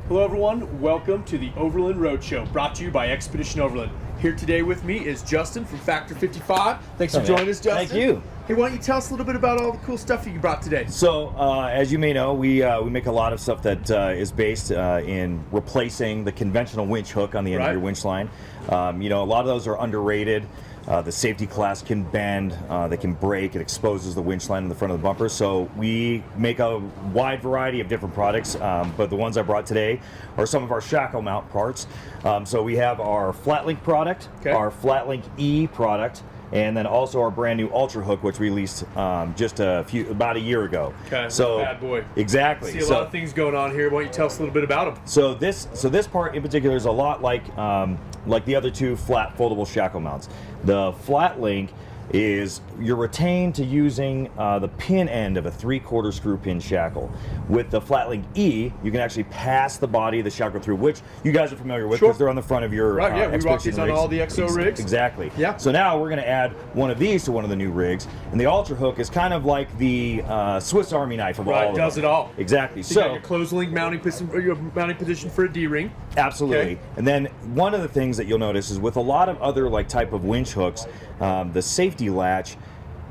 Hello everyone, welcome to the Overland Roadshow, brought to you by Expedition Overland. Here today with me is Justin from Factor 55. Thanks for joining us, Justin. Thank you. Hey, why don't you tell us a little bit about all the cool stuff that you brought today? So, as you may know, we make a lot of stuff that is based in replacing the conventional winch hook on the end of your winch line. You know, a lot of those are underrated. The safety class can bend, they can break, it exposes the winch line in the front of the bumper. So we make a wide variety of different products, but the ones I brought today are some of our Shackle mount parts. So we have our Flat Link product, our Flat Link E product, and then also our brand new Ultra Hook, which we released just about a year ago. Okay, so bad boy. Exactly. See a lot of things going on here. Why don't you tell us a little bit about them? So this part in particular is a lot like the other two flat foldable shackle mounts. The Flat Link is you're retained to using the pin end of a 3/4 screw pin shackle. With the Flat Link E, you can actually pass the body of the shackle through, which you guys are familiar with because they're on the front of your we rock these on all the XO rigs. Exactly. Yeah. So now we're going to add one of these to one of the new rigs, and the Ultra Hook is kind of like the Swiss Army knife of all of them. Does it all. Exactly. So you got your closed link mounting position for a D-ring. Absolutely. Okay. And then one of the things that you'll notice is with a lot of other type of winch hooks, the safety latch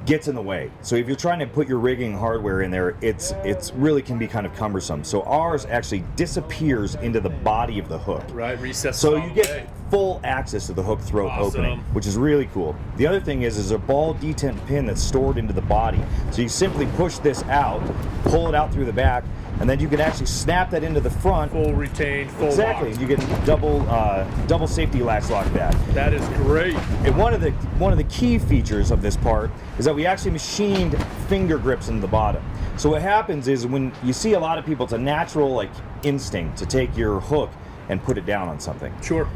gets in the way. So if you're trying to put your rigging hardware in there, it's really can be kind of cumbersome. So ours actually disappears into the body of the hook. Right, recess. So you get full access to the hook throat opening, which is really cool. The other thing is a ball detent pin that's stored into the body. So you simply push this out, pull it out through the back, and then you can actually snap that into the front. Full retained, full exactly. locked. You get double safety latch lock that. That is great. And one of the key features of this part is that we actually machined finger grips into the bottom. So what happens is when you see a lot of people, it's a natural instinct to take your hook and put it down on something. Sure.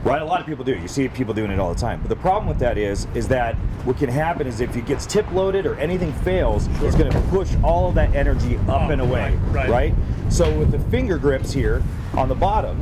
Right, a lot of people do. You see people doing it all the time. But the problem with that is that what can happen is if it gets tip loaded or anything fails, it's going to push all of that energy up and away. Right? So with the finger grips here on the bottom,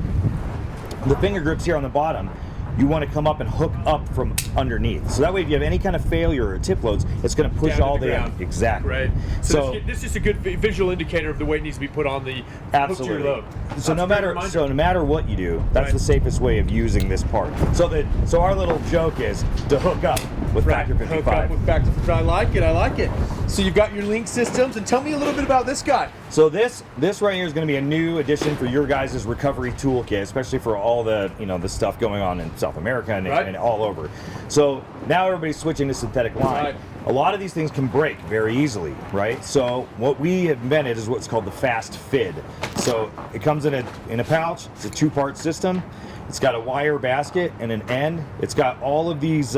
you want to come up and hook up from underneath. So that way if you have any kind of failure or tip loads, it's going to push down all the ground. Exactly. Right. So this is a good visual indicator of the weight needs to be put on the hook to your load. So no matter what you do, that's the safest way of using this part. So our little joke is to hook up with Factor 55. Hook up with Factor 55. I like it. So you've got your link systems, and tell me a little bit about this guy. So this right here is going to be a new addition for your guys' recovery toolkit, especially for all the the stuff going on in South America and all over. So now everybody's switching to synthetic line. A lot of these things can break very easily, right? So what we invented is what's called the fast fid. So it comes in a pouch. It's a 2-part system. It's got a wire basket and an end. It's got all of these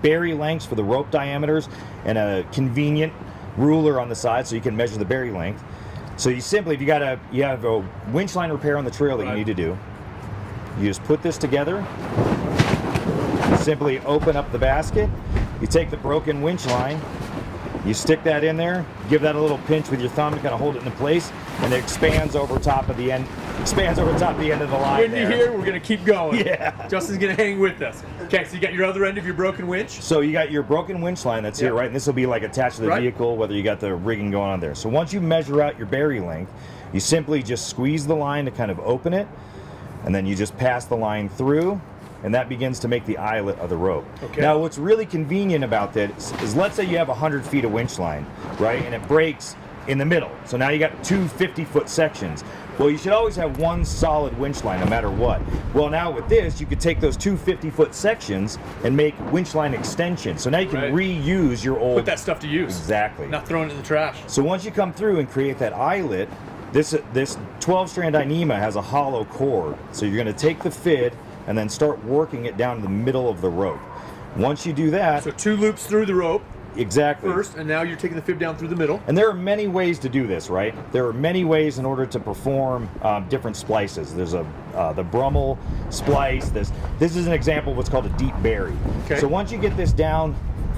berry lengths for the rope diameters and a convenient ruler on the side so you can measure the berry length. So you simply, if you have a winch line repair on the trail that you need to do, you just put this together, simply open up the basket, you take the broken winch line, you stick that in there, give that a little pinch with your thumb to kind of hold it in place, and it expands over top of the end. Expands over top of the end of the line. Windy here, we're gonna keep going. Yeah. Justin's gonna hang with us. Okay, so you got your other end of your broken winch. So you got your broken winch line that's here, right? And this will be attached to the vehicle, whether you got the rigging going on there. So once you measure out your berry length, you simply just squeeze the line to kind of open it, and then you just pass the line through, and that begins to make the eyelet of the rope. Okay. Now, what's really convenient about this is let's say you have 100 feet of winch line, right? And it breaks in the middle. So now you got two 50-foot sections. Well, you should always have one solid winch line no matter what. Well, now with this, you could take those two 50-foot sections and make winch line extensions. So now you can reuse your old... Put that stuff to use. Exactly. Not throwing it in the trash. So once you come through and create that eyelet, this 12-strand Dyneema has a hollow core. So you're going to take the fid and then start working it down to the middle of the rope. Once you do that... So 2 loops through the rope. Exactly. First, and now you're taking the fib down through the middle. And there are many ways to do this, right? There are many ways in order to perform different splices. There's the Brummel splice. This is an example of what's called a deep bury. Okay. So once you get this down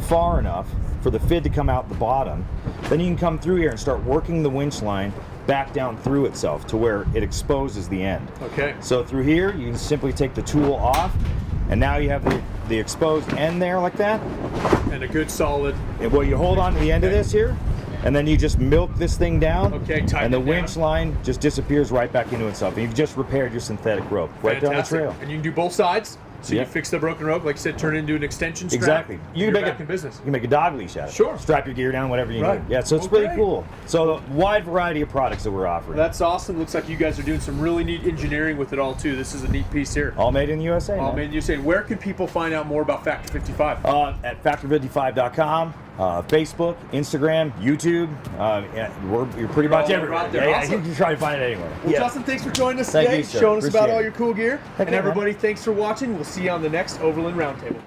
far enough for the fid to come out the bottom, then you can come through here and start working the winch line back down through itself to where it exposes the end. Okay. So through here, you can simply take the tool off, and now you have the exposed end there like that. And a good solid... And well, you hold on to the end of this here, and then you just milk this thing down. Okay, tighten and the it winch down. line just disappears right back into itself. And you've just repaired your synthetic rope right down the Fantastic. trail. And you can do both sides. So Yep. you fix the broken rope, like you said, turn it into an extension strap. Exactly. You can make in business. You can make a dog leash out of it. Sure. Strap your gear down, whatever you Right. need. Yeah, so it's Okay. pretty cool. So a wide variety of products that we're offering. That's awesome. Looks like you guys are doing some really neat engineering with it all too. This is a neat piece here. All made in the USA. Oh man. man, you're saying where can people find out more about Factor 55? At factor55.com, Facebook, Instagram, YouTube. Yeah, you're pretty much all everywhere. out there. Yeah, Awesome. you can try to find it anywhere. Well, Yeah. Justin, thanks for joining us Thank today, you, sir. showing us about Appreciate all it. your cool gear. Heck And yeah, everybody, thanks for watching. We'll see you on the next Overland Roundtable.